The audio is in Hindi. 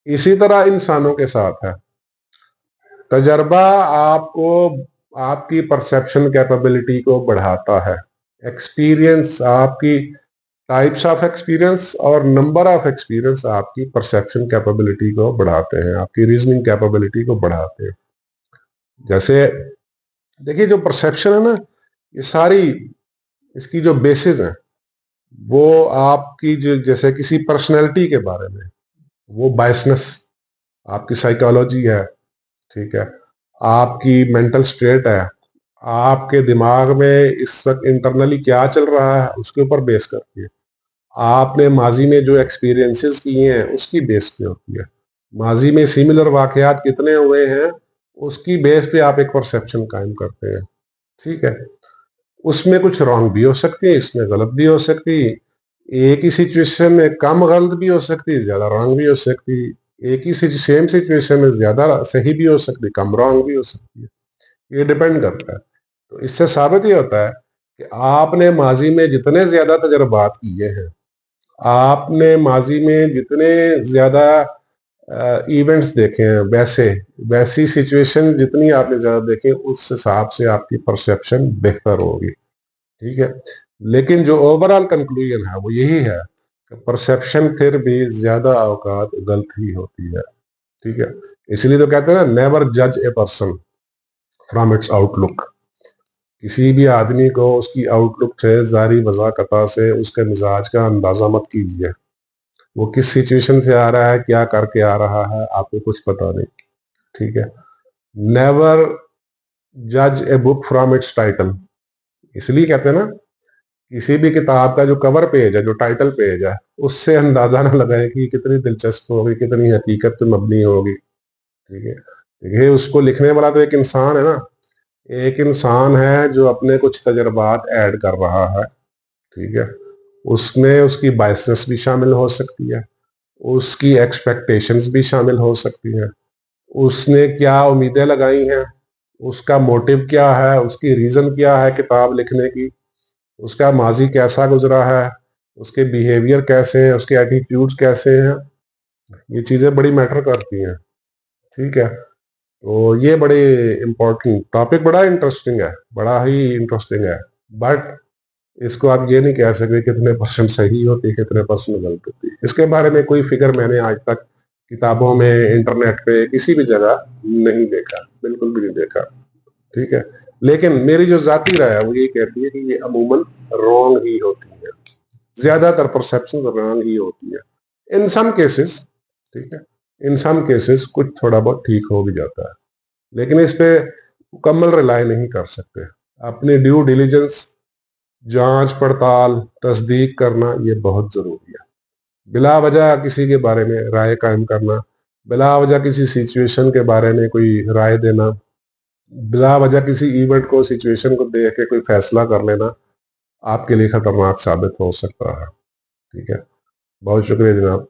इसी तरह इंसानों के साथ है। तजर्बा आपको आपकी परसेप्शन कैपेबिलिटी को बढ़ाता है। एक्सपीरियंस आपकी टाइप्स ऑफ एक्सपीरियंस और नंबर ऑफ एक्सपीरियंस आपकी परसेप्शन कैपेबिलिटी को बढ़ाते हैं, आपकी रीजनिंग कैपेबिलिटी को बढ़ाते हैं। जैसे देखिए, जो परसेप्शन है ना, ये सारी इसकी जो बेसिस है वो आपकी जो, जैसे किसी पर्सनैलिटी के बारे में, वो बायसनेस, आपकी साइकोलॉजी है, ठीक है, आपकी मेंटल स्टेट है, आपके दिमाग में इस वक्त इंटरनली क्या चल रहा है उसके ऊपर बेस करती है। आपने माजी में जो एक्सपीरियंसेस किए हैं उसकी बेस पे होती है। माजी में सिमिलर वाकयात कितने हुए हैं उसकी बेस पे आप एक परसेप्शन कायम करते हैं, ठीक है। उसमें कुछ रॉन्ग भी हो सकती है, इसमें गलत भी हो सकती है। एक ही सिचुएशन में कम गलत भी हो सकती है, ज्यादा रॉन्ग भी हो सकती है। एक ही सेम सिचुएशन में ज्यादा सही भी हो सकती है, कम रॉन्ग भी हो सकती है। ये डिपेंड करता है। तो इससे साबित ये होता है कि आपने माजी में जितने ज्यादा तजर्बात किए हैं, आपने माजी में जितने ज्यादा इवेंट्स देखे हैं, वैसी सिचुएशन जितनी आपने ज्यादा देखे, उस हिसाब से आपकी परसेप्शन बेहतर होगी, ठीक है। लेकिन जो ओवरऑल कंक्लूजन है वो यही है कि परसेप्शन फिर भी ज्यादा औकात गलत ही होती है, ठीक है। इसलिए तो कहते हैं ना, नेवर जज a person from its outlook. किसी भी आदमी को उसकी आउटलुक से, जारी वजाकता से उसके मिजाज का अंदाजा मत कीजिए। वो किस सिचुएशन से आ रहा है, क्या करके आ रहा है, आपको कुछ पता नहीं, ठीक है। नेवर जज a book from its title. इसलिए कहते हैं ना, किसी भी किताब का जो कवर पेज है, जो टाइटल पेज है, उससे अंदाजा ना लगाए कि कितनी दिलचस्प होगी, कितनी हकीकत पे मबनी होगी, ठीक है। देखिए, उसको लिखने वाला तो एक इंसान है ना, एक इंसान है जो अपने कुछ तजर्बात ऐड कर रहा है, ठीक है। उसमें उसकी बायसनेस भी शामिल हो सकती है, उसकी एक्सपेक्टेशंस भी शामिल हो सकती है, उसने क्या उम्मीदें लगाई हैं, उसका मोटिव क्या है, उसकी रीजन क्या है किताब लिखने की, उसका माजी कैसा गुजरा है, उसके बिहेवियर कैसे हैं, उसके एटीट्यूड्स कैसे हैं। ये चीजें बड़ी मैटर करती हैं, ठीक है। तो ये बड़े इंपॉर्टेंट टॉपिक, बड़ा इंटरेस्टिंग है, बड़ा ही इंटरेस्टिंग है। बट इसको आप ये नहीं कह सकते कितने परसेंट सही होती है, कितने परसेंट गलत होती है। इसके बारे में कोई फिगर मैंने आज तक किताबों में, इंटरनेट पे, किसी भी जगह नहीं देखा, बिल्कुल भी नहीं देखा, ठीक है। लेकिन मेरी जो जाती राय है वो ये कहती है कि ये अमूमन रॉन्ग ही होती है। ज्यादातर परसेप्शन रॉन्ग ही होती है, इन सम केसेस, ठीक है। इन सम केसेस कुछ थोड़ा बहुत ठीक हो भी जाता है, लेकिन इस पे मुकम्मल रिलाई नहीं कर सकते। अपनी ड्यू डिलीजेंस, जांच पड़ताल, तस्दीक करना ये बहुत जरूरी है। बिला वजह किसी के बारे में राय कायम करना, बिला वजह किसी सिचुएशन के बारे में कोई राय देना, बिला वजह किसी इवेंट को, सिचुएशन को देख के कोई फैसला कर लेना, आपके लिए खतरनाक साबित हो सकता है, ठीक है। बहुत शुक्रिया जनाब।